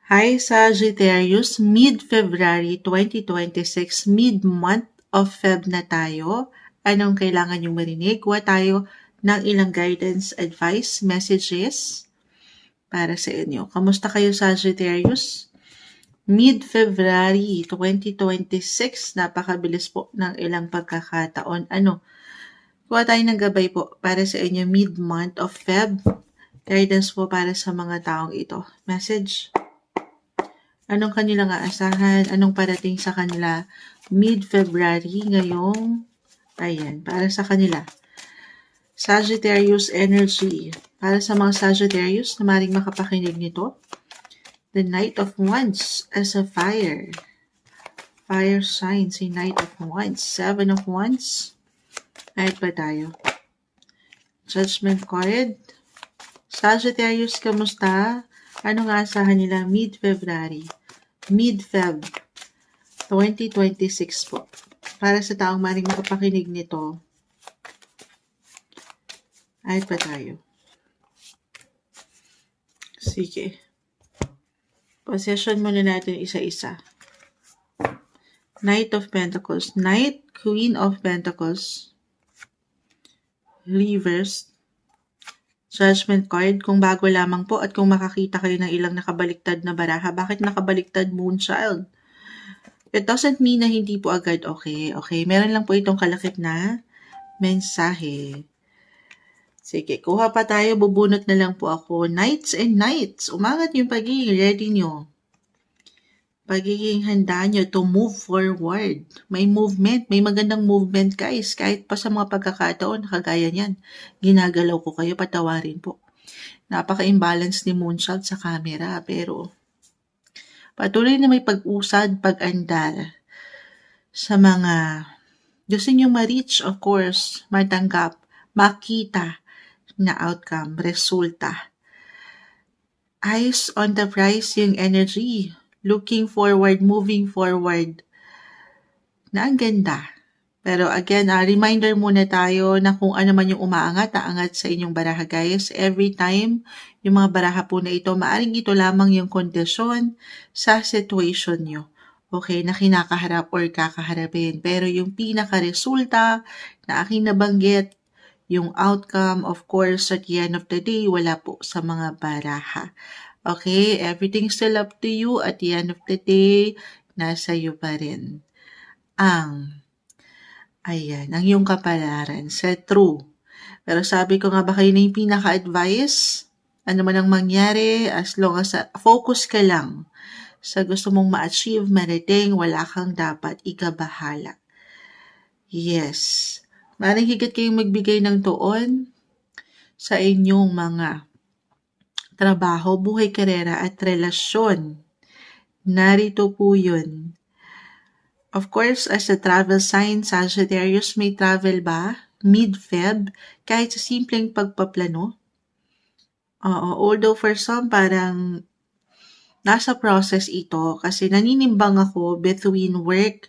Hi Sagittarius, mid-February 2026, mid-month of Feb na tayo. Anong kailangan niyong marinig? Kuha tayo ng ilang guidance, advice, messages para sa inyo. Kamusta kayo Sagittarius? Mid-February 2026, napakabilis po ng ilang pagkakataon. Kuha tayo ng gabay po para sa inyo mid-month of Feb. Guidance po para sa mga taong ito. Message. Anong kanilang aasahan? Anong parating sa kanila mid-February ngayong, para sa kanila. Sagittarius energy. Para sa mga Sagittarius na maring makapakinig nito, the Knight of Wands as a fire. Fire sign, si Knight of Wands. Seven of Wands. Kahit pa tayo. Judgment card. Sagittarius, kamusta? Anong aasahan nila mid-February? Mid-Feb 2026 po. Para sa taong maring makapakinig nito, ay pa tayo. Sige. Possession muna natin isa-isa. Knight of Pentacles. Knight, Queen of Pentacles. Reversed. Judgment card, kung bago lamang po at kung makakita kayo ng ilang nakabaliktad na baraha, bakit nakabaliktad Moonchild? It doesn't mean na hindi po agad okay. Meron lang po itong kalakip na mensahe. Sige, kuha pa tayo, bubunot na lang po ako. Knights and Knights, umangat yung pagiging ready nyo. Pagiging handa nyo to move forward. May movement, may magandang movement guys. Kahit pa sa mga pagkakataon, kagaya niyan. Ginagalaw ko kayo, patawarin po. Napaka-imbalance ni Moonchild sa camera, pero patuloy na may pag-usad, pag-andar sa mga gusto nyo ma-reach, of course, matanggap, makita na outcome, resulta. Eyes on the prize yung energy. Looking forward, moving forward. Na ang ganda. Pero again, reminder muna tayo na kung ano man yung umaangat sa inyong baraha guys. Every time, yung mga baraha po na ito, maaring ito lamang yung kondisyon sa situation nyo. Okay, na kinakaharap or kakaharapin. Pero yung pinaka-resulta na aking nabanggit, yung outcome, of course, at the end of the day, wala po sa mga baraha. Okay, everything's still up to you. At the end of the day, nasa iyo pa rin ang iyong kapalaran sa true. Pero sabi ko nga ba kayo na yung pinaka-advice? Ano man ang mangyari, as long as focus ka lang sa gusto mong ma-achieve, marating, wala kang dapat ikabahala. Yes. Maring higit kayong magbigay ng tuon sa inyong mga trabaho, buhay, karera at relasyon. Narito po yun. Of course, as a travel sign, Sagittarius, may travel ba? Mid-Feb, kahit sa simpleng pagpaplano? Although for some, parang nasa process ito kasi naninimbang ako between work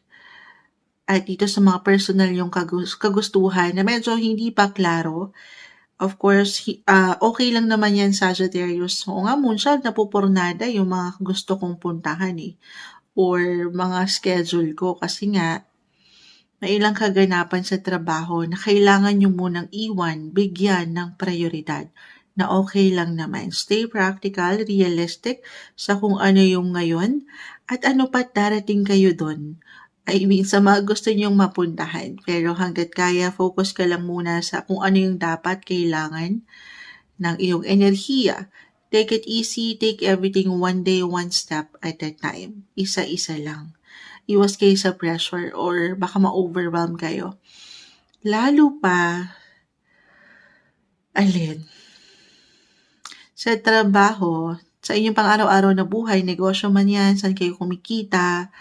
at dito sa mga personal yung kagustuhan na medyo hindi pa klaro. Of course, okay lang naman yan, Sagittarius. Oo nga, Moonchild, napupurnada yung mga gusto kong puntahan or mga schedule ko kasi nga, may ilang kaganapan sa trabaho na kailangan nyo munang iwan, bigyan ng prioridad na okay lang naman. Stay practical, realistic sa kung ano yung ngayon at ano pa't darating kayo doon. Sa mga gusto nyong mapuntahan. Pero hanggat kaya, focus ka lang muna sa kung ano yung dapat, kailangan ng iyong enerhiya. Take it easy, take everything one day, one step at a time. Isa-isa lang. Iwas kayo sa pressure or baka ma-overwhelm kayo. Lalo pa, sa trabaho, sa inyong pang-araw-araw na buhay, negosyo man yan, saan kayo kumikita,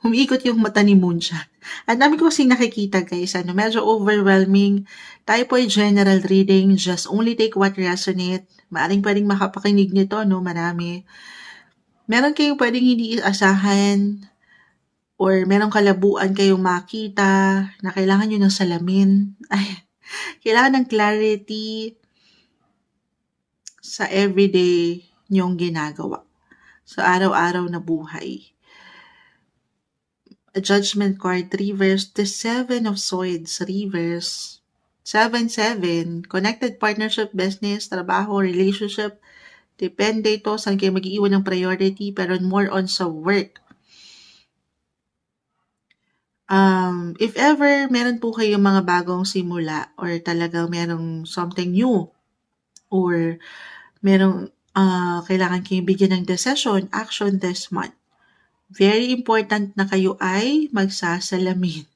umiikot yung mata ni Moonchild. Ang dami ko kasing nakikita guys, medyo overwhelming. Tayo po ay general reading, just only take what resonate. Maaring pwedeng makapakinig nito, marami. Meron kayong pwedeng hindi asahan or merong kalabuan kayong makita na kailangan nyo ng salamin. Kailangan ng clarity sa everyday niyong ginagawa, sa araw-araw na buhay. A Judgment card reverse, the Seven of Swords reverse. 7-7, connected partnership, business, trabaho, relationship. Depende ito saan kayo mag-iiwan ng priority, pero more on sa work. If ever meron po kayong mga bagong simula or talagang merong something new or merong kailangan kayong bigyan ng decision, action this month. Very important na kayo ay magsasalamin.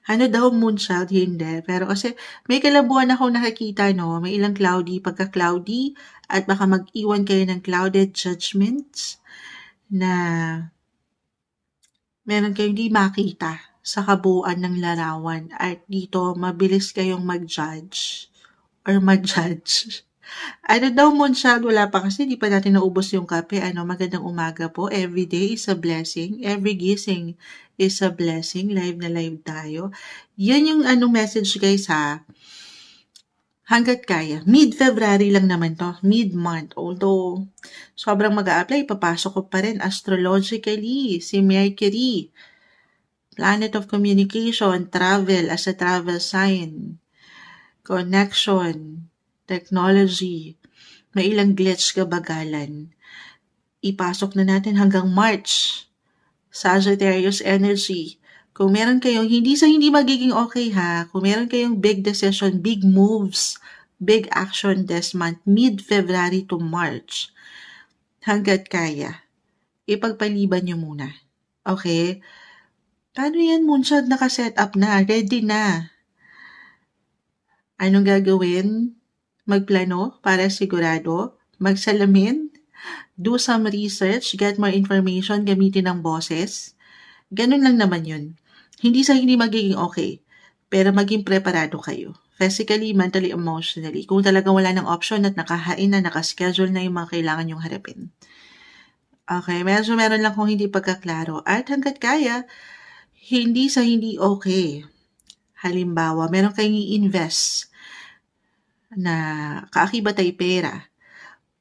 Ano daw, moonchild? Hindi. Pero kasi may kalabuan akong nakikita, no? May ilang cloudy, pagka-cloudy, at baka mag-iwan kayo ng clouded judgments na meron kayong di makita sa kabuuan ng larawan at dito mabilis kayong mag-judge or mag-judge. Ano daw, moonchild? Wala pa kasi, di pa natin naubos yung kape. Magandang umaga po. Every day is a blessing. Every gising is a blessing. Live na live tayo. Yun yung message guys ha. Hanggat kaya. Mid-February lang naman to. Mid-month. Although, sobrang mag-a-apply, papasok ko pa rin astrologically si Mercury. Planet of communication, travel as a travel sign. Connection, technology, may ilang glitch kabagalan. Ipasok na natin hanggang March. Sagittarius energy. Kung meron kayong hindi magiging okay ha, kung meron kayong big decision, big moves, big action this month, mid-February to March, hanggat kaya, ipagpaliban nyo muna. Okay? Paano yan, moonshot? Nakaset up na, ready na. Anong gagawin? Magplano para sigurado, magsalamin, do some research, get more information, gamitin ng boses. Ganun lang naman yun. Hindi magiging okay, pero maging preparado kayo. Physically, mentally, emotionally. Kung talagang wala ng option at nakahain na, nakaschedule na yung mga kailangan yung harapin. Okay, meron lang kung hindi pagkaklaro. At hanggat kaya, hindi okay. Halimbawa, meron kayong i-invest na kaakibat ay pera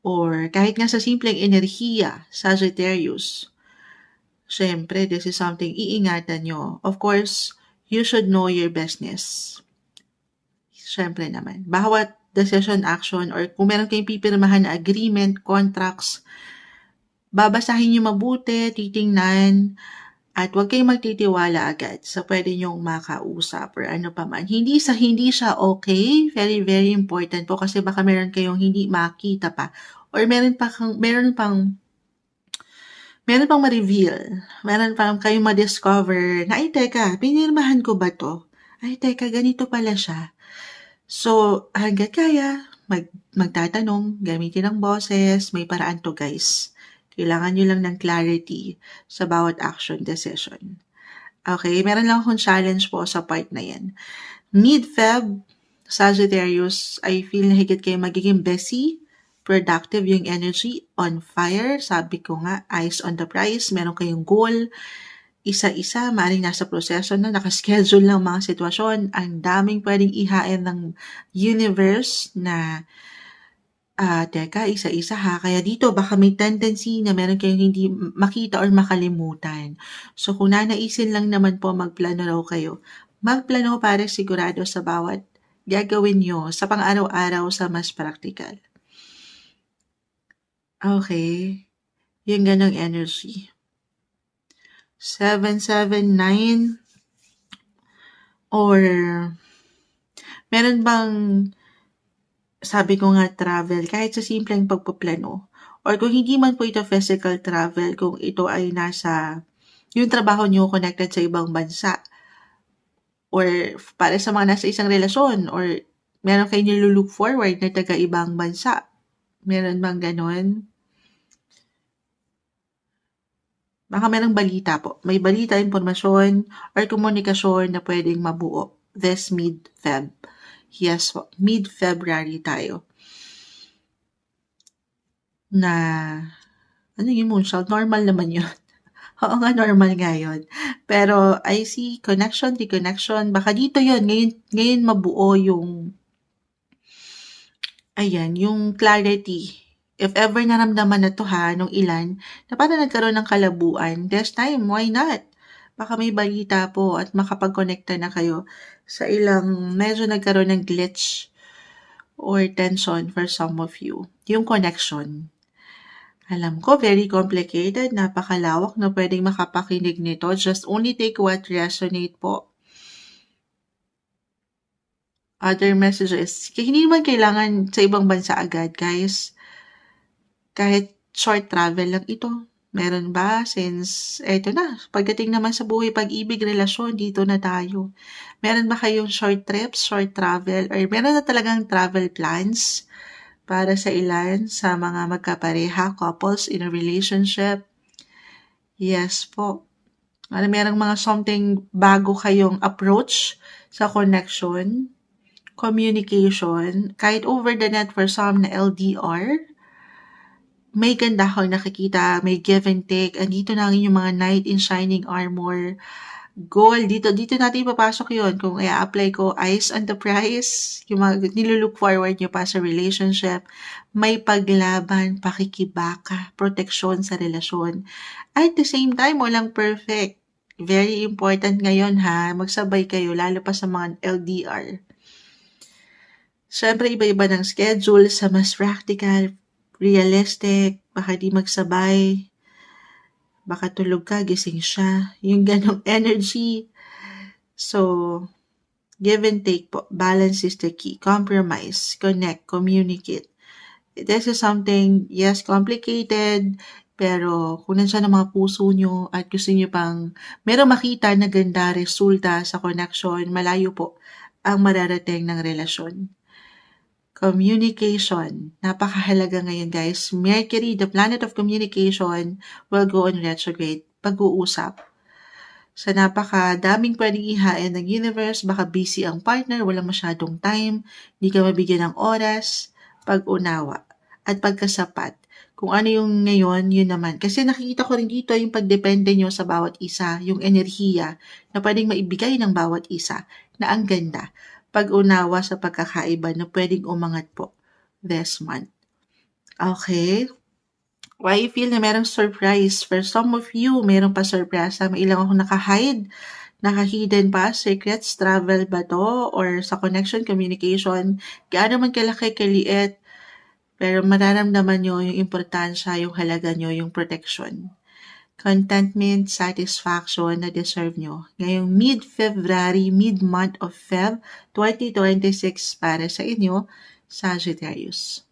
or kahit nga sa simpleng enerhiya, Sagittarius. Siyempre, this is something iingatan nyo. Of course, you should know your business. Siyempre naman. Bawat decision, action, or kung meron kayong pipirmahan na agreement, contracts, babasahin nyo mabuti, titingnan, at huwag kayong magtitiwala agad sa pwede nyong makausap or ano pa man. Hindi siya okay. Very, very important po kasi baka meron kayong hindi makita pa. Or meron pang ma-reveal. Meron pang kayong ma-discover na, ay teka, pinirmahan ko ba to? Ay teka, ganito pala siya. So, hanggat kaya, magtatanong, gamitin ng boses, may paraan to guys. Kailangan nyo lang ng clarity sa bawat action decision. Okay, meron lang akong challenge po sa part na yan. Mid-Feb, Sagittarius, I feel na higit kayo magiging busy, productive yung energy, on fire. Sabi ko nga, eyes on the prize, meron kayong goal, isa-isa, maaaring nasa proseso na, nakaschedule lang mga sitwasyon, ang daming pwedeng ihain ng universe na teka, isa-isa ha. Kaya dito, baka may tendency na meron kayong hindi makita or makalimutan. So, kung nanaisin lang naman po, magplano raw kayo. Magplano para sigurado sa bawat gagawin nyo sa pang-araw-araw sa mas practical. Okay. Yung ganong energy. 779 or meron bang sabi ko nga travel, kahit sa simpleng pagpaplano, or kung hindi man po ito physical travel, kung ito ay nasa, yung trabaho nyo connected sa ibang bansa, or para sa mga nasa isang relasyon, or meron kayo nilulook forward na taga-ibang bansa. Meron bang ganon? Baka merong balita po. May balita, impormasyon, or komunikasyon na pwedeng mabuo this mid-Feb. Yes po, mid-February tayo. Na, ano yung moonshot? Normal naman yun. Oo nga, normal nga yun. Pero I see connection, reconnection. Baka dito yun. Ngayon mabuo yung Ayan, yung clarity. If ever naramdaman na 'to nung ilan, na parang nagkaroon ng kalabuan, this time, why not? Baka may balita po at makapag-konekta na kayo sa ilang medyo nagkaroon ng glitch or tension for some of you. Yung connection. Alam ko very complicated, napakalawak na puwedeng makapakinig nito. Just only take what resonate po. Other messages, hindi naman kailangan sa ibang bansa agad, guys. Kahit short travel lang ito. Meron ba? Since eto na, pagdating naman sa buhay, pag-ibig, relasyon, dito na tayo. Meron ba kayong short trips, short travel, or meron na talagang travel plans para sa ilan, sa mga magkapareha, couples in a relationship? Yes po. Ano, merong mga something bago kayong approach sa connection, communication, kahit over the net for some na LDR, may ganda akong nakikita, may give and take. Andito na ang inyong mga knight in shining armor. Goal, dito natin ipapasok yon. Kung i-apply ko, eyes on the prize, yung mga nilulook forward nyo pa sa relationship, may paglaban, pakikibaka, proteksyon sa relasyon. At the same time, walang perfect. Very important ngayon magsabay kayo, lalo pa sa mga LDR. Siyempre, iba-iba ng schedule sa mas practical, realistic, baka di magsabay, baka tulog ka, gising siya, yung ganong energy. So, give and take po, balance is the key, compromise, connect, communicate. This is something, yes, complicated, pero kung nandiyan ang mga puso nyo at gusto nyo pang merong makita na ganda resulta sa connection, malayo po ang mararating ng relasyon. Communication. Napakahalaga ngayon, guys. Mercury, the planet of communication, will go on retrograde. Pag-uusap. Sa napakadaming pwedeng ihain ng universe, baka busy ang partner, walang masyadong time, hindi ka mabigyan ng oras, pag-unawa, at pagkasapat. Kung ano yung ngayon, yun naman. Kasi nakikita ko rin dito yung pagdepende nyo sa bawat isa, yung enerhiya na pwedeng maibigay ng bawat isa, na ang ganda. Pag-unawa sa pagkakaiba na pwedeng umangat po this month. Okay? Why you feel na merong surprise? For some of you, merong pa surprise. May ilang ako naka-hidden pa, secrets, travel ba to? Or sa connection, communication, gaano man kalaki, kaliit, pero mararamdaman nyo yung importansya, yung halaga nyo, yung protection. Contentment, satisfaction na deserve nyo. Ngayong mid-February, mid-month of Feb 2026 para sa inyo, Sagittarius.